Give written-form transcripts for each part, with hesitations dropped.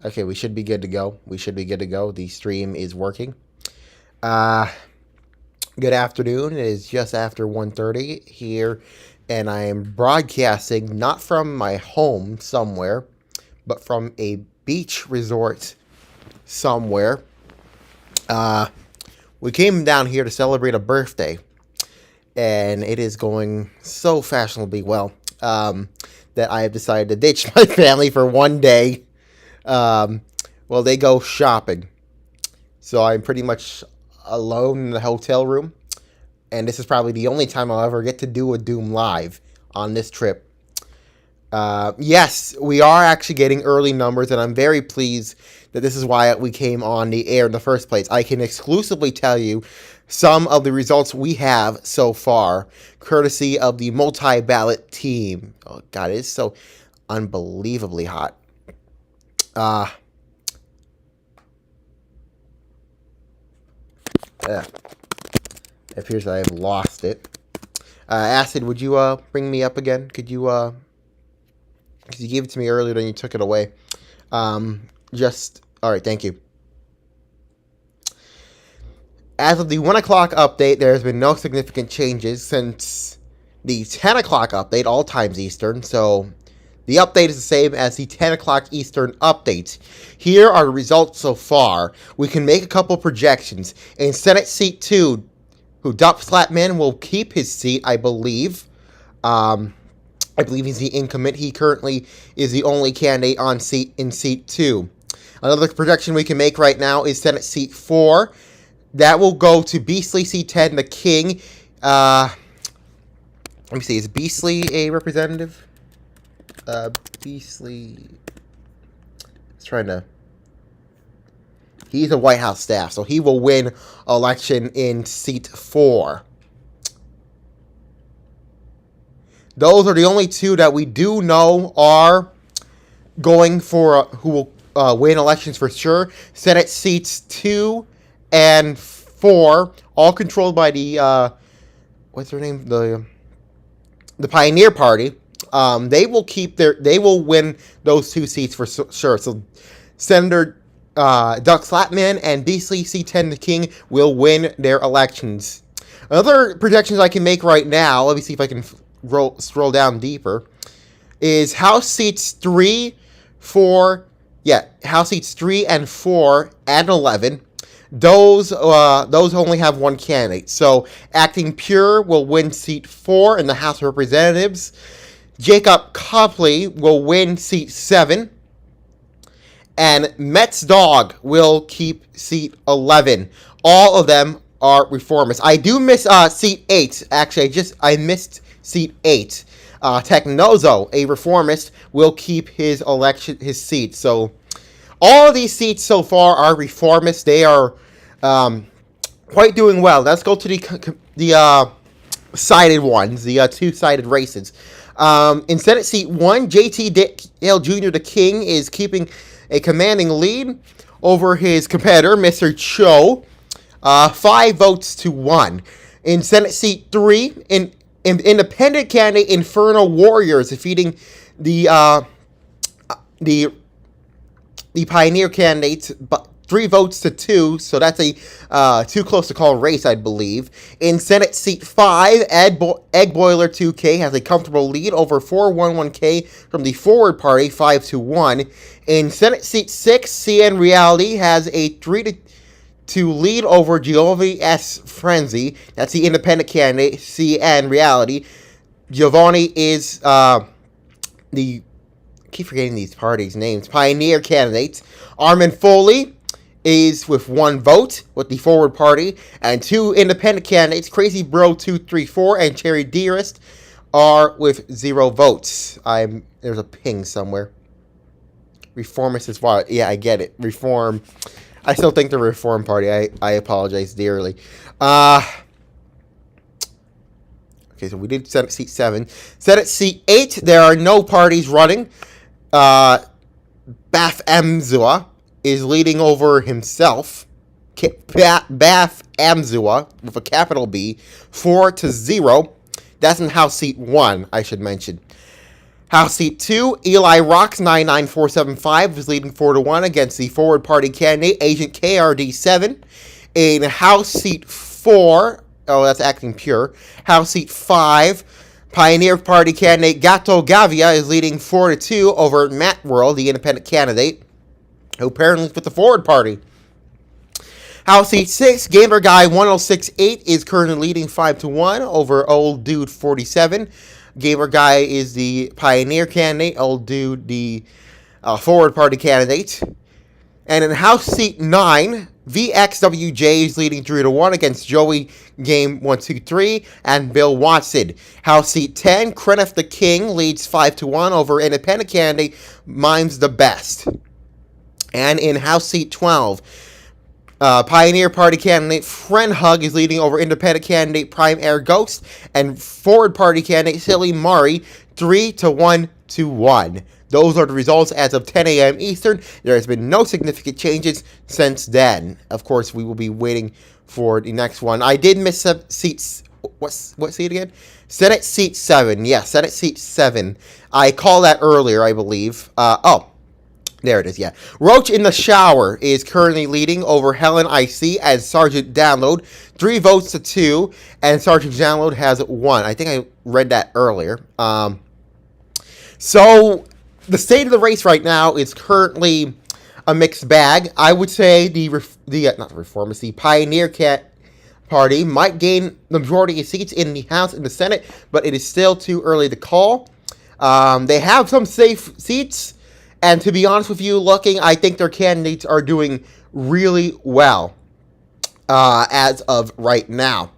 Okay, we should be good to go. We should be good to go. The stream is working. Uh, Good afternoon. It is just after 1:30 here, and I am broadcasting not from my home somewhere, but from a beach resort somewhere. Uh, we came down here to celebrate a birthday, and it is going so fashionably well that I have decided to ditch my family for one day. Well, they go shopping. So I'm pretty much alone in the hotel room. And this is probably the only time I'll ever get to do a Doom live on this trip. Yes, we are actually getting early numbers, and I'm very pleased that this is why we came on the air in the first place. I can exclusively tell you some of the results we have so far, courtesy of the multi-ballot team. Oh, God, it is so unbelievably hot. It appears that I have lost it. Acid, would you bring me up again? Could you because you gave it to me earlier, then you took it away. All right, thank you. As of the 1 o'clock update, there has been no significant changes since the 10 o'clock update, all times Eastern. So the update is the same as the 10 o'clock Eastern update. Here are the results so far. We can make a couple projections. In Senate Seat 2, who Dup Slapman will keep his seat, I believe. I believe he's the incumbent. He currently is the only candidate on Seat 2. Another projection we can make right now is Senate Seat 4. That will go to Beasley C10, the King. Let me see. Is Beasley a representative? Beasley. He's a White House staff, so he will win election in Seat 4. Those are the only two that we do know are going for who will win elections for sure. Senate Seats 2 and 4, all controlled by the what's their name? The Pioneer Party. They will win those two seats for sure. So Senator Duck Slapman and Beasley C10 the King will win their elections. Other projections I can make right now, let me see if I can scroll down deeper, is House Seats 3 and 4 and 11. Those only have one candidate. So Acting Pure will win Seat 4 in the House of Representatives. Jacob Copley will win Seat 7. And Met's Dog will keep Seat 11. All of them are reformists. I do miss Seat 8. Actually, I missed Seat 8. Technozo, a reformist, will keep his seat. So all of these seats so far are reformists. They are quite doing well. Let's go to the sided ones, the two-sided races. In Senate Seat 1, J.T. Dale Jr. the King is keeping a commanding lead over his competitor, Mr. Cho, 5 votes to 1. In Senate Seat 3, an independent candidate Infernal Warriors defeating the Pioneer candidates, 3 votes to 2, so that's a too close to call race, I believe. In Senate Seat 5, Egg Boiler 2K has a comfortable lead over 411K from the Forward Party, 5 to 1. In Senate Seat 6, CN Reality has a 3 to lead over Giovanni S. Frenzy. That's the independent candidate, CN Reality. Giovanni is I keep forgetting these parties' names. Pioneer candidates. Armin Foley is with 1 vote with the Forward Party, and 2 independent candidates, Crazy Bro 234 and Cherry Dearest, are with 0 votes. There's a ping somewhere. Reformist is what? Yeah, I get it. Reform. I still think the Reform Party. I apologize dearly. Okay, so we did Senate Seat 7. Senate Seat 8, there are no parties running. Baf Amzua is leading over himself. Baf Amzua, with a capital B, 4 to 0. That's in House Seat 1, I should mention. House Seat 2, Eli Rocks 99475 is leading 4-1 against the Forward Party candidate, Agent KRD7. In House Seat 4, oh, that's acting pure. House Seat 5, Pioneer Party candidate Gato Gavia is leading 4-2 over Matt World, the independent candidate, who apparently is with the Forward Party. House Seat 6, Gamer Guy 1068 is currently leading 5-1 over Old Dude 47. Gamer Guy is the Pioneer candidate, Old Dude the Forward Party candidate. And in House Seat 9, VXWJ is leading 3-1 against Joey Game 123 and Bill Watson. House Seat 10, Kreneth the King leads 5-1 over independent candidate Mimes the Best. And in House Seat 12, Pioneer Party candidate Friend Hug is leading over independent candidate Prime Air Ghost, and Forward Party candidate Silly Murray 3-1. Those are the results as of 10 a.m. Eastern. There has been no significant changes since then. Of course, we will be waiting for the next one. I did miss seats. What seat again? Senate Seat 7. Yeah, Senate Seat 7. I called that earlier, I believe. There it is, yeah. Roach in the Shower is currently leading over Helen IC as Sergeant Download, 3 votes to 2, and Sergeant Download has 1. I think I read that earlier. So, the state of the race right now is currently a mixed bag. I would say the Pioneer Party might gain the majority of seats in the House and the Senate, but it is still too early to call. They have some safe seats. And to be honest with you, I think their candidates are doing really well as of right now.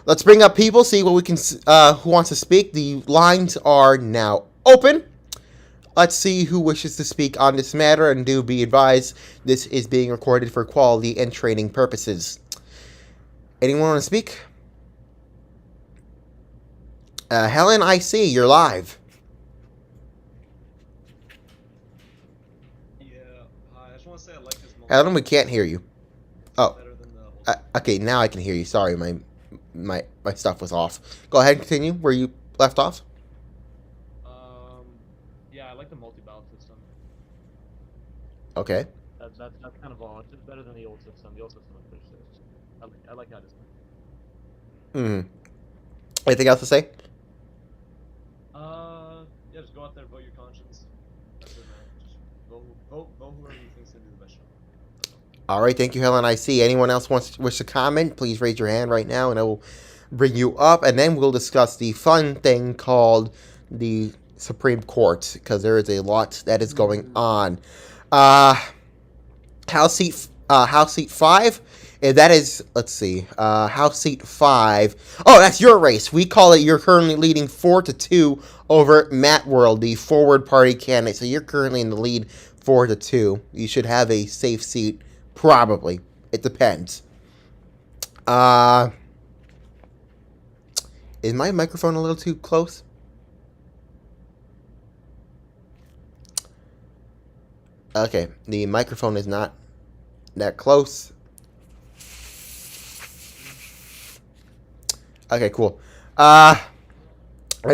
Let's bring up people, see what we can. Who wants to speak? The lines are now open. Let's see who wishes to speak on this matter, and do be advised, this is being recorded for quality and training purposes. Anyone want to speak? Helen, I see you're live. Adam, we can't hear you. Oh, okay, now I can hear you. Sorry, my stuff was off. Go ahead and continue where you left off. Yeah, I like the multi-ballot system. Okay. That's kind of all. It's just better than the old system. The old system was pretty shit. I like how it is. Anything else to say? Yeah, just go out there, vote your conscience. That's it, man. Just vote whoever you think's gonna do the best job. All right, thank you, Helen. I see. Anyone else wish to comment? Please raise your hand right now, and I will bring you up, and then we'll discuss the fun thing called the Supreme Court, because there is a lot that is going on. House Seat 5. That is, let's see, House Seat 5. Oh, that's your race. We call it, you're currently leading 4-2 over Matt World, the Forward Party candidate. So you're currently in the lead 4-2. You should have a safe seat. Probably. It depends. Is my microphone a little too close? Okay, the microphone is not that close. Okay, cool. I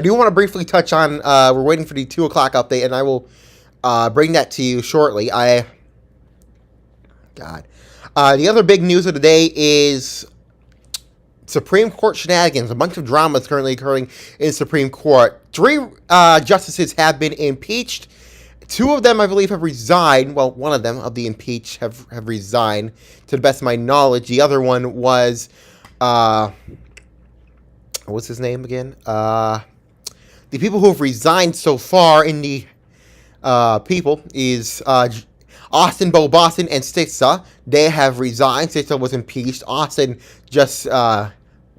do want to briefly touch on, we're waiting for the 2 o'clock update, and I will bring that to you shortly. The other big news of the day is Supreme Court shenanigans. A bunch of drama is currently occurring in Supreme Court. 3 justices have been impeached. 2 of them, I believe, have resigned. Well, one of them, of the impeached, have resigned, to the best of my knowledge. The other one was, what's his name again? The people who have resigned so far in the people is Austin, Bo Boston, and Stitza. They have resigned. Stitza was impeached. Austin just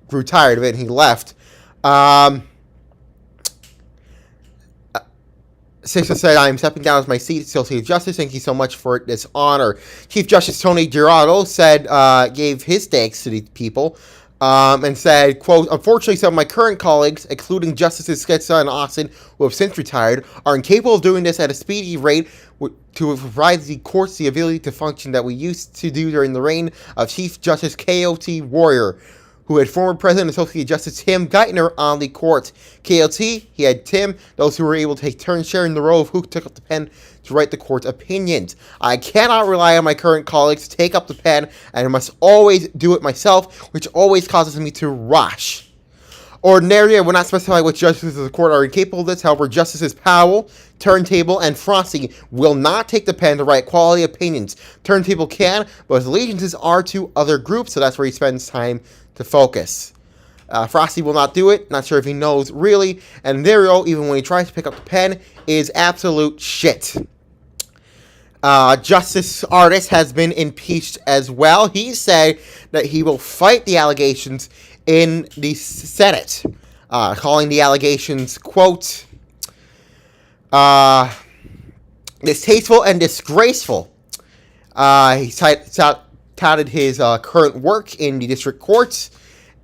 grew tired of it and he left. Stitza said, "I am stepping down as my seat as Chief Justice. Thank you so much for this honor." Chief Justice Tony Girardo said, gave his thanks to the people, and said, quote, "Unfortunately, some of my current colleagues, including Justices Stitza and Austin, who have since retired, are incapable of doing this at a speedy rate to provide the courts the ability to function that we used to do during the reign of Chief Justice K.O.T. Warrior, who had former President and Associate Justice Tim Geithner on the court. KLT, he had Tim, those who were able to take turns sharing the role of who took up the pen to write the court's opinions. I cannot rely on my current colleagues to take up the pen, and I must always do it myself, which always causes me to rush. Ordinarily, I would not specify which justices of the court are incapable of this. However, Justices Powell, Turntable, and Frosty will not take the pen to write quality opinions. Turntable can, but his allegiances are to other groups, so that's where he spends time to focus. Frosty will not do it. Not sure if he knows, really. And Dario, even when he tries to pick up the pen, is absolute shit. Justice Artis has been impeached as well. He said that he will fight the allegations in the Senate, calling the allegations, quote, distasteful and disgraceful. He touted his current work in the district courts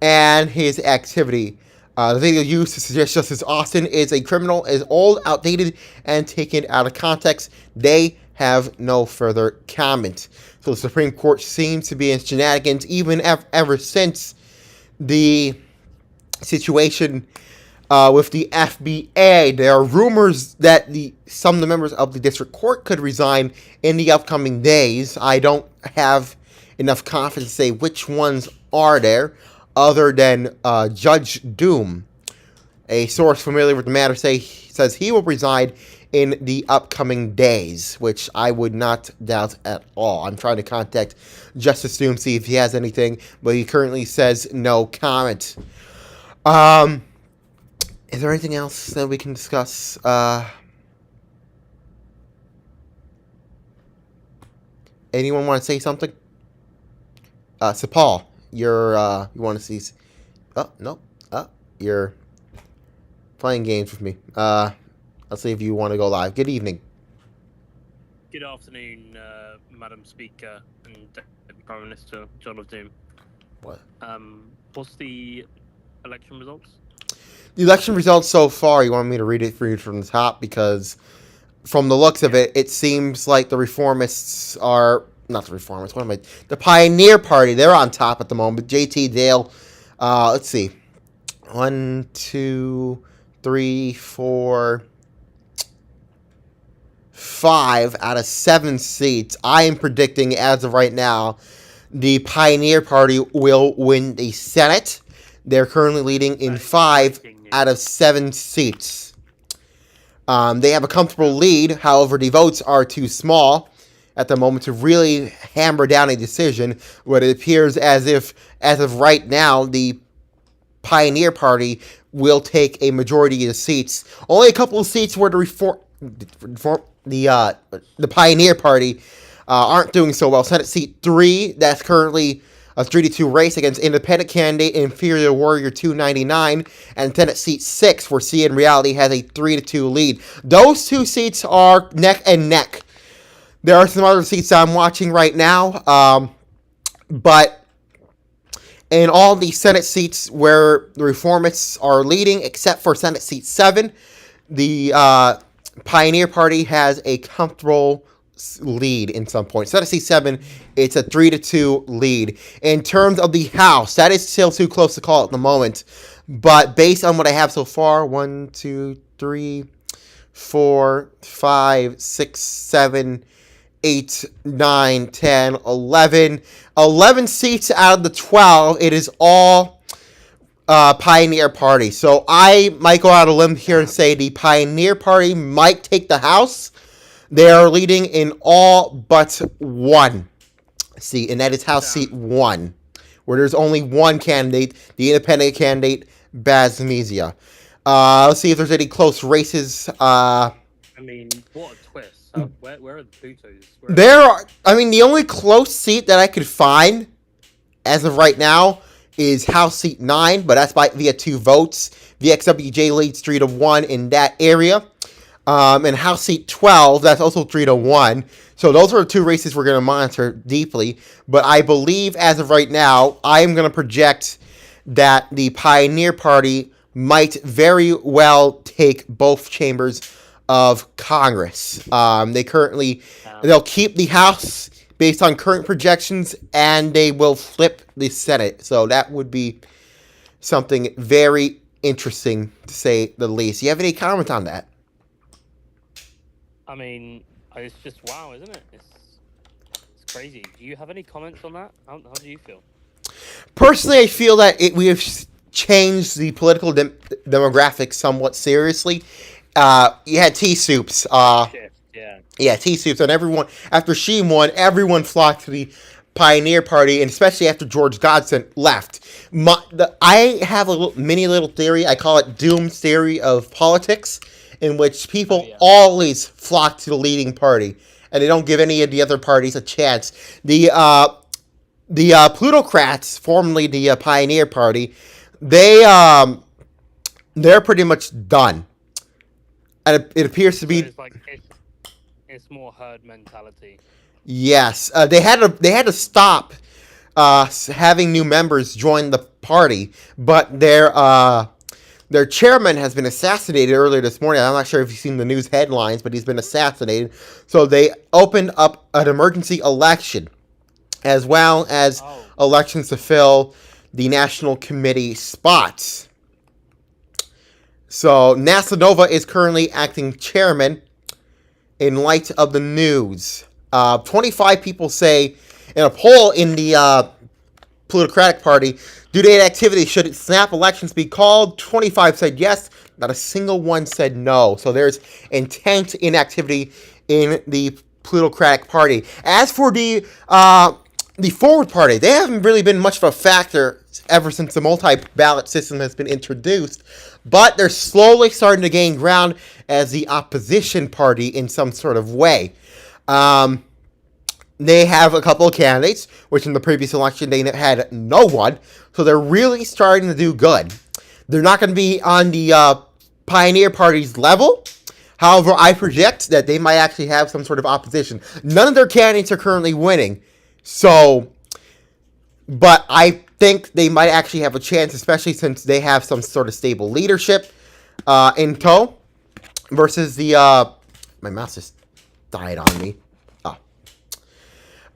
and his activity. The video used to suggest Justice Austin is a criminal is old, outdated, and taken out of context. They have no further comment. So the Supreme Court seems to be in shenanigans even ever since the situation with the FBA. There are rumors that some of the members of the district court could resign in the upcoming days. I don't have enough confidence to say which ones are there, other than Judge Doom. A source familiar with the matter says he will resign in the upcoming days, which I would not doubt at all. I'm trying to contact Justice Doom, see if he has anything, but he currently says no comment. Is there anything else that we can discuss? Anyone want to say something? So Paul, you want to see? Oh no, you're playing games with me. Let's see if you want to go live. Good evening. Good afternoon, Madam Speaker and Prime Minister John of Doom. What? What's the election results? The election results so far, you want me to read it for you from the top? Because from the looks of it, it seems like the reformists are... Not the reformists, what am I... The Pioneer Party, they're on top at the moment. JT Dale, let's see. 1, 2, 3, 4... 5 out of 7 seats. I am predicting, as of right now, the Pioneer Party will win the Senate. They're currently leading in 5 out of 7 seats. They have a comfortable lead. However, the votes are too small at the moment to really hammer down a decision. But it appears as if, as of right now, the Pioneer Party will take a majority of the seats. Only a couple of seats where the Pioneer Party aren't doing so well. Senate seat 3, that's currently a 3-2 race against independent candidate Inferior Warrior 299, and Senate seat 6, where C in reality has a 3-2 lead. Those 2 seats are neck and neck. There are some other seats I'm watching right now, but in all the Senate seats where the reformists are leading, except for Senate seat 7, the Pioneer Party has a comfortable lead in some points. Senate seat 7, it's a 3-2 lead. In terms of the House, that is still too close to call at the moment. But based on what I have so far, 1, 2, 3, 4, 5, 6, 7, 8, 9, 10, 11. 11 seats out of the 12. It is all Pioneer Party. So I might go out on a limb here and say the Pioneer Party might take the House. They are leading in all but 1 seat, and that is House seat 1, where there's only 1 candidate, the independent candidate, Baz Mezia. Let's see if there's any close races. I mean, what a twist. Where are the Plutos? The only close seat that I could find, as of right now, is House seat 9, but that's via 2 votes. VXWJ leads 3-1 in that area. And House seat 12, that's also 3-1. So those are 2 races we're going to monitor deeply. But I believe, as of right now, I am going to project that the Pioneer Party might very well take both chambers of Congress. They'll keep the House based on current projections, and they will flip the Senate. So that would be something very interesting, to say the least. You have any comment on that? I mean, it's just wow, isn't it? It's crazy. Do you have any comments on that? How do you feel? Personally, I feel that we have changed the political demographic somewhat seriously. You had T Soups. Shift, yeah. Yeah, T Soups, and everyone, after she won, everyone flocked to the Pioneer Party, and especially after George Godson left. I have a mini little theory. I call it Doom's theory of politics, in which people always flock to the leading party, and they don't give any of the other parties a chance. The Plutocrats, formerly the Pioneer Party, they're pretty much done, and it appears to be. So it's more herd mentality. Yes, they had to stop having new members join the party, but their chairman has been assassinated earlier this morning. I'm not sure if you've seen the news headlines, but he's been assassinated. So they opened up an emergency election, as well as elections to fill the National Committee spots. So Nasanova is currently acting chairman in light of the news. 25 people say in a poll in the Plutocratic Party, due to activity, should snap elections be called? 25 said yes. Not a single one said no. So there's intense inactivity in the Plutocratic Party. As for the Forward Party, they haven't really been much of a factor ever since the multi-ballot system has been introduced, but they're slowly starting to gain ground as the opposition party in some sort of way. They have a couple of candidates, which in the previous election they had no one, so they're really starting to do good. They're not going to be on the Pioneer Party's level. However, I project that they might actually have some sort of opposition. None of their candidates are currently winning, but I think they might actually have a chance, especially since they have some sort of stable leadership in tow, versus the my mouse just died on me.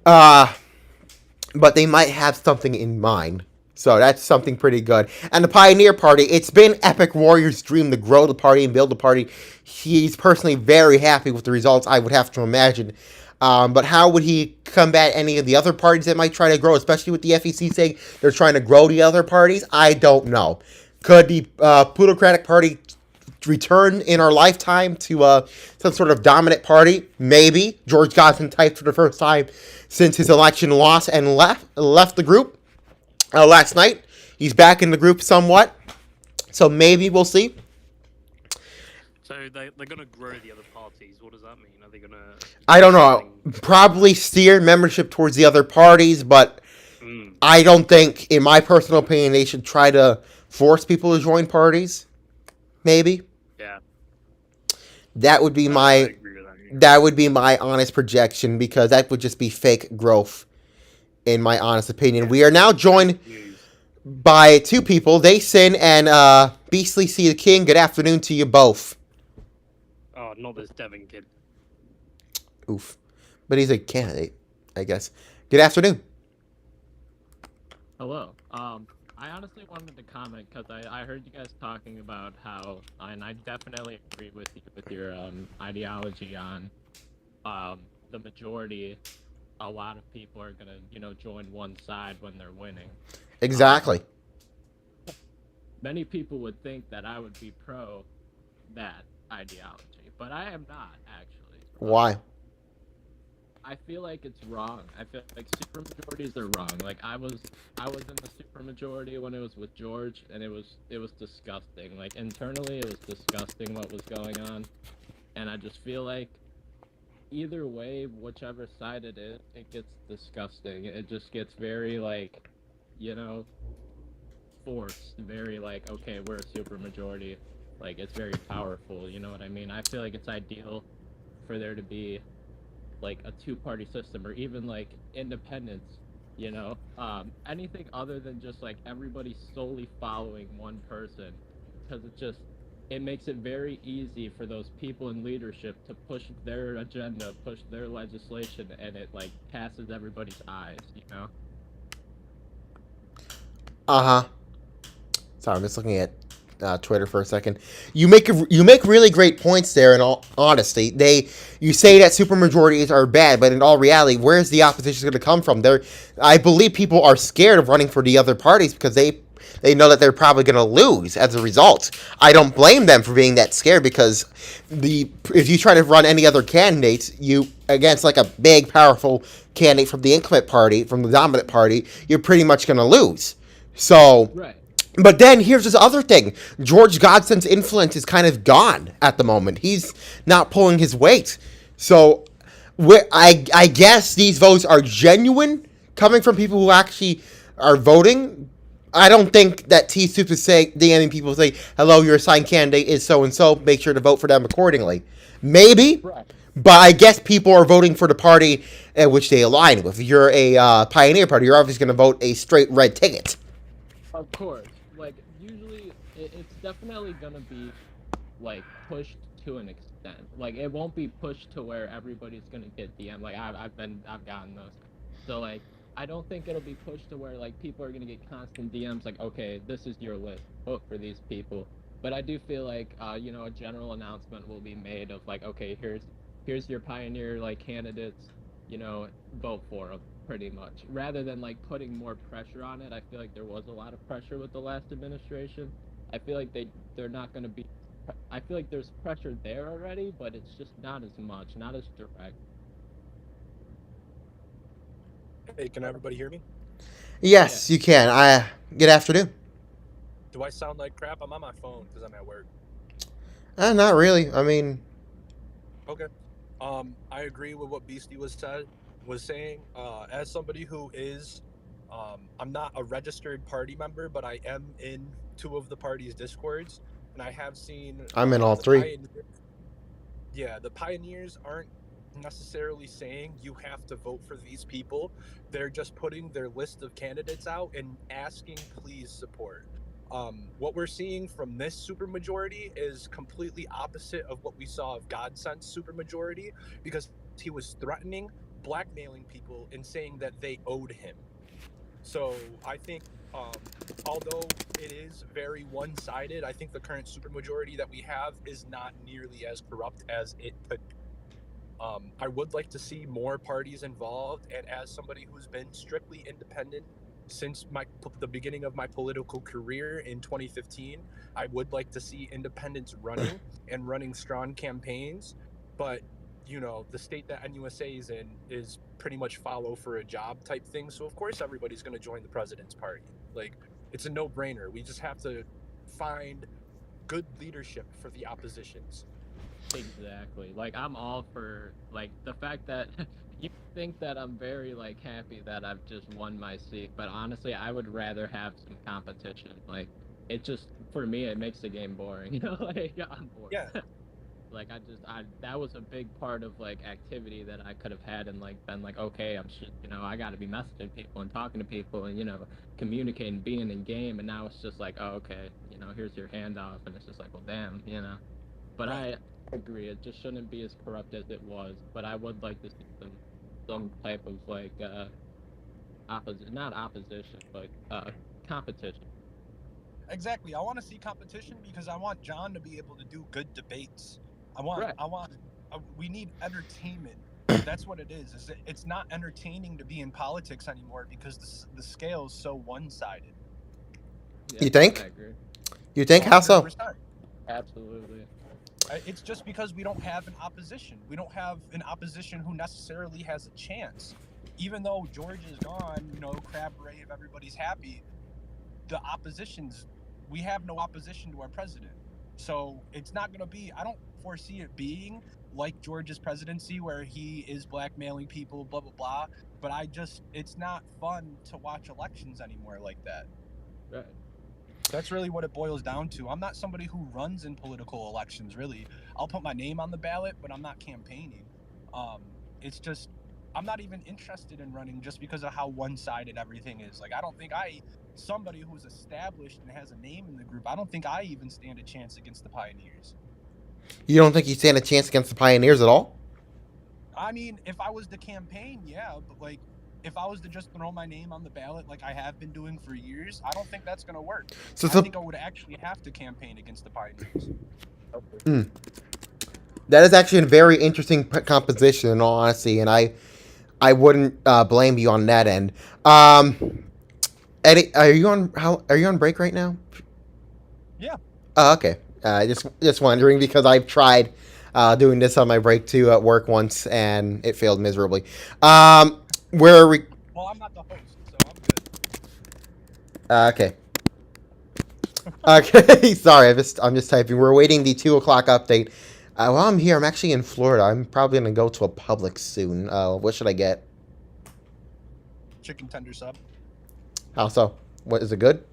But they might have something in mind. So that's something pretty good. And the Pioneer Party, it's been Epic Warrior's dream to grow the party and build the party. He's personally very happy with the results, I would have to imagine. But how would he combat any of the other parties that might try to grow, especially with the FEC saying they're trying to grow the other parties? I don't know. Could the Plutocratic Party return in our lifetime to some sort of dominant party? Maybe. George Godson typed for the first time since his election loss and left the group last night. He's back in the group somewhat, so maybe we'll see. So they're going to grow the other parties. What does that mean? Are they going to... I don't know. Probably steer membership towards the other parties, but I don't think, in my personal opinion, they should try to force people to join parties. Maybe. Yeah. That would be my honest projection, because that would just be fake growth, in my honest opinion. We are now joined by two people, Dayson and Beastly C the King. Good afternoon to you both. Oh, not this Devin kid. Oof. But he's a candidate, I guess. Good afternoon. Hello. I honestly wanted to comment because I heard you guys talking about how, and I definitely agree with you with your ideology on the majority. A lot of people are gonna, join one side when they're winning. Exactly. Many people would think that I would be pro that ideology, but I am not actually. Why? I feel like it's wrong. I feel like supermajorities are wrong. Like I was in the supermajority when it was with George, and it was disgusting. Like internally, it was disgusting what was going on, and I just feel like either way, whichever side it is, it gets disgusting. It just gets very like, forced. Very like, okay, we're a supermajority. Like it's very powerful. You know what I mean? I feel like it's ideal for there to be like a two-party system, or even like independence, anything other than just like everybody solely following one person, because it makes it very easy for those people in leadership to push their agenda, push their legislation, and it like passes everybody's eyes, you know? Uh huh. Sorry, I'm just looking at Twitter for a second. You make really great points there. In all honesty, you say that supermajorities are bad, but in all reality, where's the opposition going to come from? I believe people are scared of running for the other parties because they know that they're probably going to lose as a result. I don't blame them for being that scared because if you try to run any other candidates, you against like a big, powerful candidate from the inclement party, from the dominant party, you're pretty much going to lose. So, Right. but then here's this other thing. George Godson's influence is kind of gone at the moment. He's not pulling his weight. So I guess these votes are genuine, coming from people who actually are voting. I don't think that T Soup is saying, DMing people say, hello, your assigned candidate is so and so, make sure to vote for them accordingly. Maybe, Right. but I guess people are voting for the party which they align with. If you're a Pioneer Party, you're obviously going to vote a straight red ticket. Of course. Like usually it's definitely gonna be like pushed to an extent. Like it won't be pushed to where everybody's gonna get DM. Like I've gotten those. So like I don't think it'll be pushed to where like people are gonna get constant DMs like, okay, this is your list. Vote for these people. But I do feel like a general announcement will be made of like, okay, here's your pioneer like candidates, vote for them pretty much. Rather than like putting more pressure on it. I feel like there was a lot of pressure with the last administration. I feel like they're not going to be. I feel like there's pressure there already, but it's just not as much, not as direct. Hey, can everybody hear me? Yeah. Yes, you can. Good afternoon. Do I sound like crap? I'm on my phone because I'm at work. Not really. I mean, Okay. I agree with what Beastie was saying. As somebody who is, I'm not a registered party member, but I am in two of the party's discords, and I have seen I'm in all the three. pioneers. Yeah, the pioneers aren't necessarily saying you have to vote for these people. They're just putting their list of candidates out and asking please support. What we're seeing from this supermajority is completely opposite of what we saw of Godson's supermajority because he was threatening, blackmailing people, and saying that they owed him. So I think, although it is very one-sided, I think the current supermajority that we have is not nearly as corrupt as it could be. I would like to see more parties involved, and as somebody who's been strictly independent since the beginning of my political career in 2015, I would like to see independents running and running strong campaigns. But the state that NUSA is in is pretty much follow for a job type thing. So of course everybody's going to join the president's party. Like it's a no-brainer. We just have to find good leadership for the oppositions. Exactly. Like I'm all for like the fact that you think that I'm very like happy that I've just won my seat, but honestly, I would rather have some competition. Like it just for me it makes the game boring, like I'm bored. Yeah, Like I that was a big part of like activity that I could have had and like been like, okay, I'm just I got to be messaging people and talking to people and communicating, being in game, and now it's just like, oh, okay, here's your handoff, and it's just like, well, damn. But right. I agree, it just shouldn't be as corrupt as it was. But I would like to see some type of like opposition, not opposition, but competition. Exactly. I want to see competition because I want John to be able to do good debates. Right. We need entertainment. That's what it is. It's not entertaining to be in politics anymore because the scale is so one-sided. You Yeah, I think? agree. You think? How so? 100%. Absolutely. It's just because we don't have an opposition. We don't have an opposition who necessarily has a chance. Even though George is gone, crab rave, everybody's happy. The oppositions, we have no opposition to our president. So it's not going to be, I don't foresee it being like George's presidency where he is blackmailing people, blah, blah, blah. But it's not fun to watch elections anymore like that. Right. That's really what it boils down to. I'm not somebody who runs in political elections, really. I'll put my name on the ballot, but I'm not campaigning. It's just I'm not even interested in running just because of how one-sided everything is. Like, I don't think somebody who's established and has a name in the group, I don't think I even stand a chance against the Pioneers. You don't think you stand a chance against the Pioneers at all? I mean, if I was to campaign, yeah, but like, if I was to just throw my name on the ballot like I have been doing for years, I don't think that's going to work. So I think I would actually have to campaign against the Pioneers. that is actually a very interesting composition, in all honesty, and I wouldn't blame you on that end. Eddie, are you on break right now? Yeah. Okay. Just wondering because I've tried doing this on my break too at work once and it failed miserably. Where are we? Well, I'm not the host, so I'm good. Okay. Okay. Sorry, I'm just typing. We're waiting the 2:00 update. While I'm here, I'm actually in Florida. I'm probably gonna go to a Publix soon. What should I get? Chicken tender sub. How so? What is it good?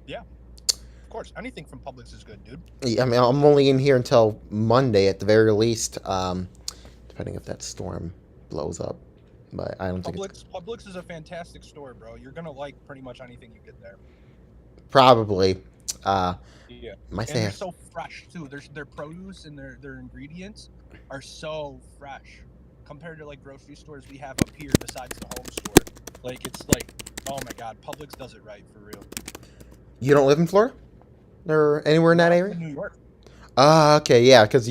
Yeah. Of course, anything from Publix is good, dude. Yeah, I mean, I'm only in here until Monday at the very least. Depending if that storm blows up, but I don't think it's Publix is a fantastic store, bro. You're gonna like pretty much anything you get there. probably. Yeah. My And say they're so fresh too. Their produce and their ingredients are so fresh compared to like grocery stores we have up here besides the home store. Like it's like, oh my god, Publix does it right for real. you don't live in Florida or anywhere in that I'm area? in New York. Okay, yeah, because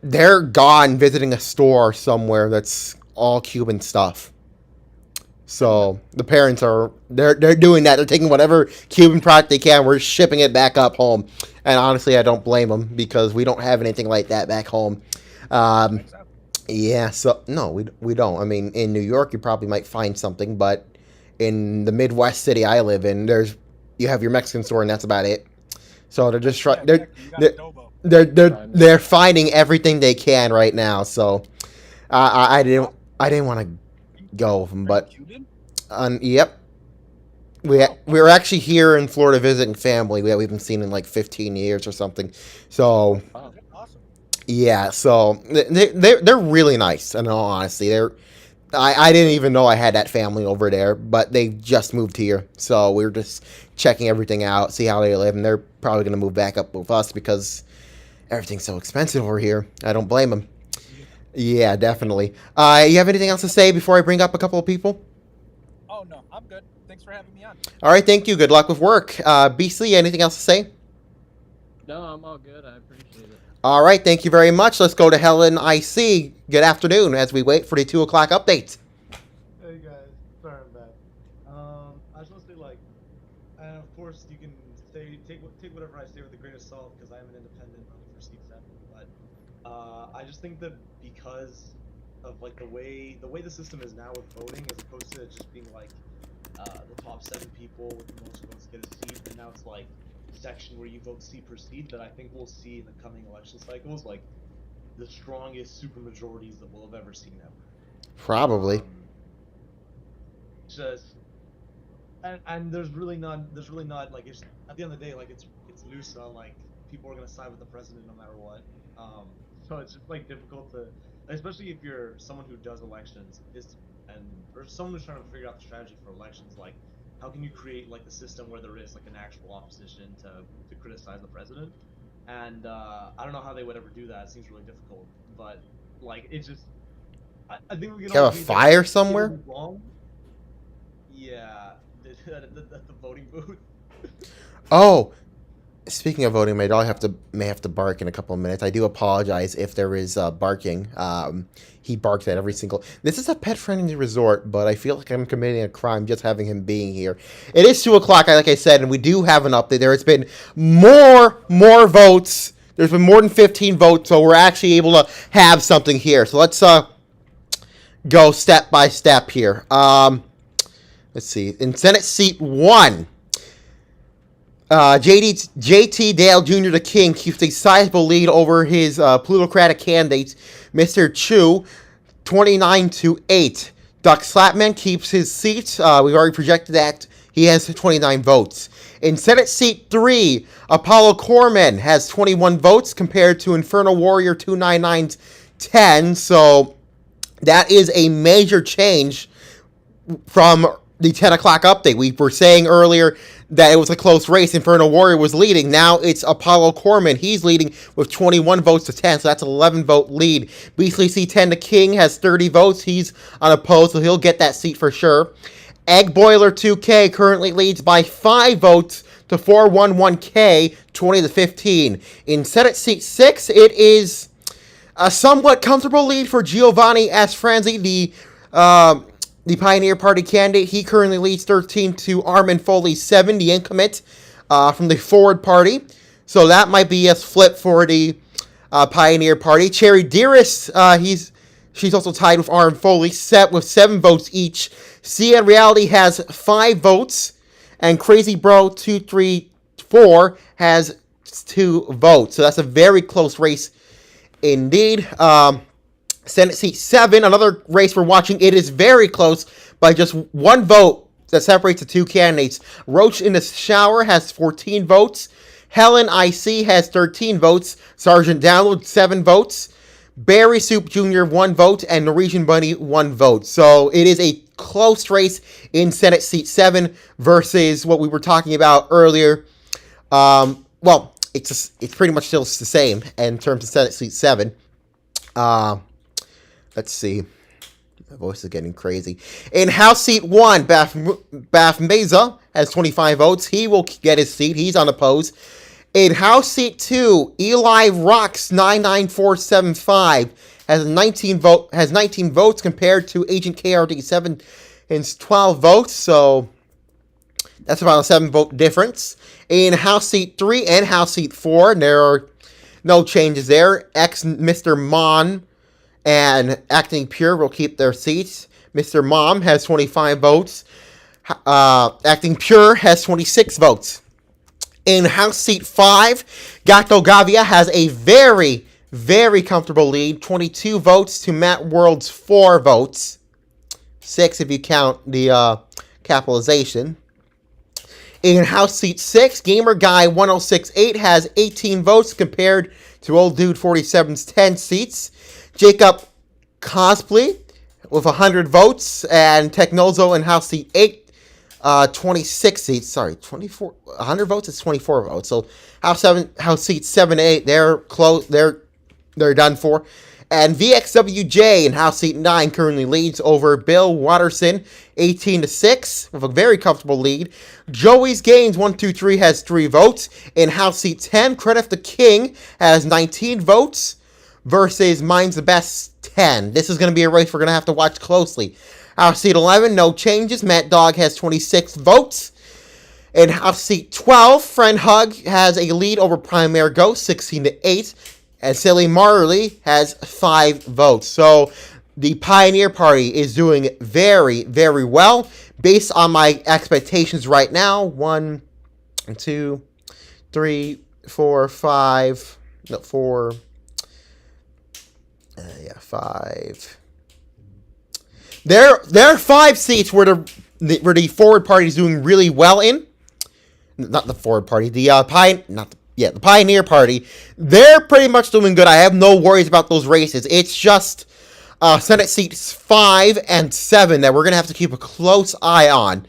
they're gone visiting a store somewhere that's all Cuban stuff. So the parents they're doing that. They're taking whatever Cuban product they can. We're shipping it back up home, and honestly, I don't blame them because we don't have anything like that back home. Yeah, so no, we don't. I mean, in New York, you probably might find something, but in the Midwest city I live in, you have your Mexican store, and that's about it. So they're just trying. Yeah, exactly. You got adobo. They're finding everything they can right now. So I didn't want to go, but Cuban? yep. We were actually here in Florida visiting family that we haven't seen in like 15 years or something. So Wow. Awesome. yeah, so they're really nice. In all honesty, I didn't even know I had that family over there, but they just moved here, so we were just checking everything out, see how they live, and they're probably gonna move back up with us because everything's so expensive over here. I don't blame them. Yeah, definitely. You have anything else to say before I bring up a couple of people? Oh no, I'm good. Thanks for having me on. All right, thank you. Good luck with work. Beastly, anything else to say? No, I'm all good. I appreciate it. All right, thank you very much. Let's go to Helen IC. Good afternoon as we wait for the 2:00 update. Hey guys, sorry I'm back. I just want to say and of course you can take whatever I say with a grain of salt because I am an independent running for seat 7. But I just think that because of like the way the system is now with voting, as opposed to just being like the top 7 people with the most votes get a seat, and now it's like section where you vote seat per seat, that I think we'll see in the coming election cycles like the strongest super majorities that we'll have ever seen ever. Probably. And there's really not like it's at the end of the day like it's loose on like people are gonna side with the president no matter what. So it's just like difficult to, especially if you're someone who does elections or someone who's trying to figure out the strategy for elections. Like, how can you create like the system where there is like an actual opposition to criticize the president? And I don't know how they would ever do that. It seems really difficult, but like it's just I think we can You have a fire somewhere? Wrong. Yeah, at the voting booth. Oh, speaking of voting, my dog may have to bark in a couple of minutes. I do apologize if there is barking. He barks at every single. This is a pet-friendly resort, but I feel like I'm committing a crime just having him being here. It is 2:00, like I said, and we do have an update. There has been more votes. There's been more than 15 votes, so we're actually able to have something here. So let's go step by step here. Let's see. In Senate Seat 1, JT Dale Jr. the King keeps a sizable lead over his plutocratic candidate, Mr. Chu, 29-8. Doug Slapman keeps his seat. We've already projected that he has 29 votes. In Senate Seat 3, Apollo Corman has 21 votes compared to Inferno Warrior 299's 10. So That is a major change from the 10 o'clock update. We were saying earlier that it was a close race. Inferno Warrior was leading. Now it's Apollo Corman. He's leading with 21 votes to 10, so that's an 11-vote lead. Beastly C10 the King has 30 votes. He's unopposed, so he'll get that seat for sure. Egg Boiler 2K currently leads by 5 votes to 411K, 20 to 15. In Senate Seat 6, it is a somewhat comfortable lead for Giovanni S. Franzi, the Pioneer Party candidate. He currently leads 13 to Armin Foley 7, the incumbent from the Forward Party. So that might be a flip for the Pioneer Party. Cherry Dearest, she's also tied with Armin Foley, set with 7 votes each. CN Reality has 5 votes, and Crazy Bro 234 has 2 votes. So that's a very close race indeed. Senate Seat 7, another race we're watching. It is very close by just 1 vote that separates the 2 candidates. Roach in the Shower has 14 votes. Helen IC has 13 votes. Sergeant Download, 7 votes. Barry Soup Jr., 1 vote. And Norwegian Bunny, 1 vote. So it is a close race in Senate Seat 7 versus what we were talking about earlier. Well, it's pretty much still the same in terms of Senate Seat 7. Let's see. My voice is getting crazy. In House Seat 1, Baf Meza has 25 votes. He will get his seat. He's unopposed. In House Seat 2, Eli Rocks 99475 has 19 votes compared to Agent KRD 7 and 12 votes. So that's about a 7-vote difference. In House Seat 3 and House Seat 4, there are no changes there. Mr. Mon and Acting Pure will keep their seats. Mr. Mom has 25 votes. Acting Pure has 26 votes. In House Seat 5, Gato Gavia has a very, very comfortable lead. 22 votes to Matt World's 4 votes. 6 if you count the capitalization. In House Seat 6, Gamer Guy 1068 has 18 votes compared to Old Dude 47's 10 seats. Jacob Cosplay with 100 votes, and Technozo in House Seat 8, 26 seats. Sorry, 24. 100 votes is 24 votes. So House Seats 7 and 8, they're close. They're done for. And VXWJ in House Seat 9 currently leads over Bill Watterson, 18-6, with a very comfortable lead. Joey's Games 123 has 3 votes. In House Seat 10, Credit the King has 19 votes versus Mine's the Best 10. This is going to be a race we're going to have to watch closely. House Seat 11, no changes. Matt Dog has 26 votes. In House Seat 12, Friend Hug has a lead over Primary Ghost, 16-8. And Silly Marley has 5 votes. So the Pioneer Party is doing very, very well. Based on my expectations right now, 1, 2, 3, 4, 5, no, 4, 5. There are 5 seats where the Forward Party is doing really well in. Not the Forward Party, the Pioneer Party. They're pretty much doing good. I have no worries about those races. It's just Senate Seats 5 and 7 that we're going to have to keep a close eye on.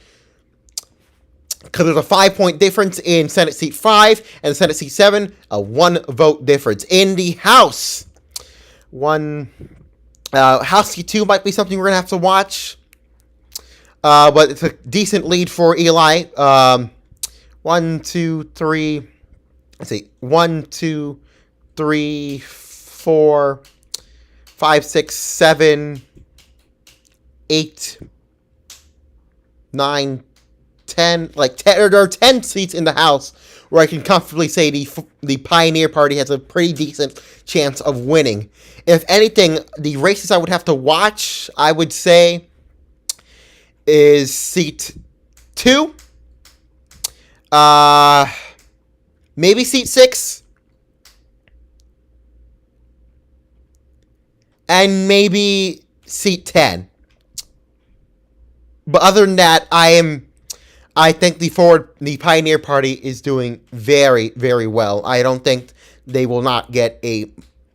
Because there's a 5-point difference in Senate Seat 5 and Senate Seat 7, a 1-vote difference. In the House, House Seat 2 might be something we're going to have to watch. But it's a decent lead for Eli. 1, 2, 3... Let's see, 1, 2, 3, 4, 5, 6, 7, 8, 9, 10. Like 10, there are 10 seats in the House where I can comfortably say the Pioneer Party has a pretty decent chance of winning. If anything, the races I would have to watch, I would say, is Seat 2. Maybe Seat 6. And maybe Seat 10. But other than that, I think the Pioneer Party is doing very, very well. I don't think they will not get a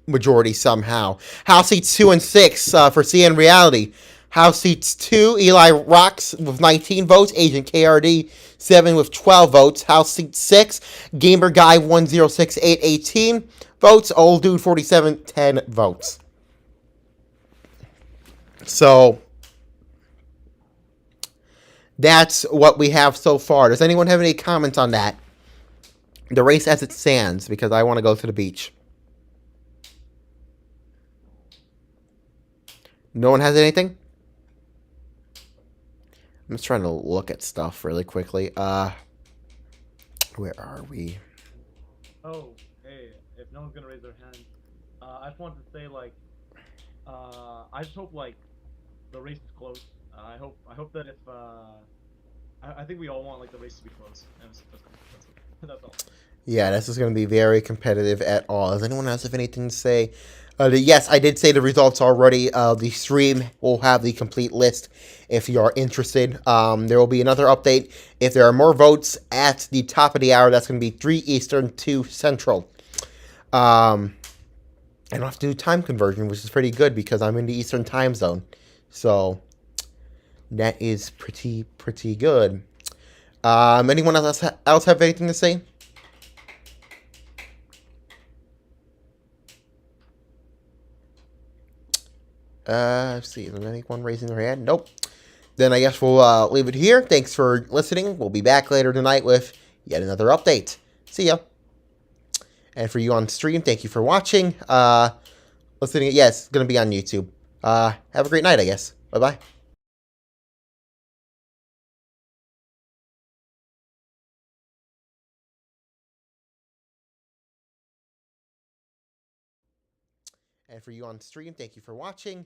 majority somehow. House seats 2 and 6 for CN Reality. House seats 2, Eli Rocks with 19 votes. Agent KRD 7 with 12 votes. House seat 6, Gamer Guy 1068 18 votes. Old Dude 47 10 votes. So that's what we have so far. Does anyone have any comments on that? The race as it stands, because I want to go to the beach. No one has anything? I'm just trying to look at stuff really quickly. Where are we? Oh, hey, if no one's gonna raise their hand, I just wanted to say like, I just hope like the race is close. I hope that if I think we all want like the race to be close. And that's all. Yeah, this is going to be very competitive at all. Does anyone else have anything to say? Yes, I did say the results already. The stream will have the complete list if you are interested. There will be another update. If there are more votes at the top of the hour, that's going to be 3 Eastern, 2 Central. I don't have to do time conversion, which is pretty good because I'm in the Eastern time zone. So that is pretty good. Anyone else have anything to say? Let's see. Is there anyone raising their hand? Nope. Then I guess we'll leave it here. Thanks for listening. We'll be back later tonight with yet another update. See ya. And for you on stream, thank you for watching. Listening. Yes, it's going to be on YouTube. Have a great night, I guess. Bye-bye. And for you on stream, thank you for watching.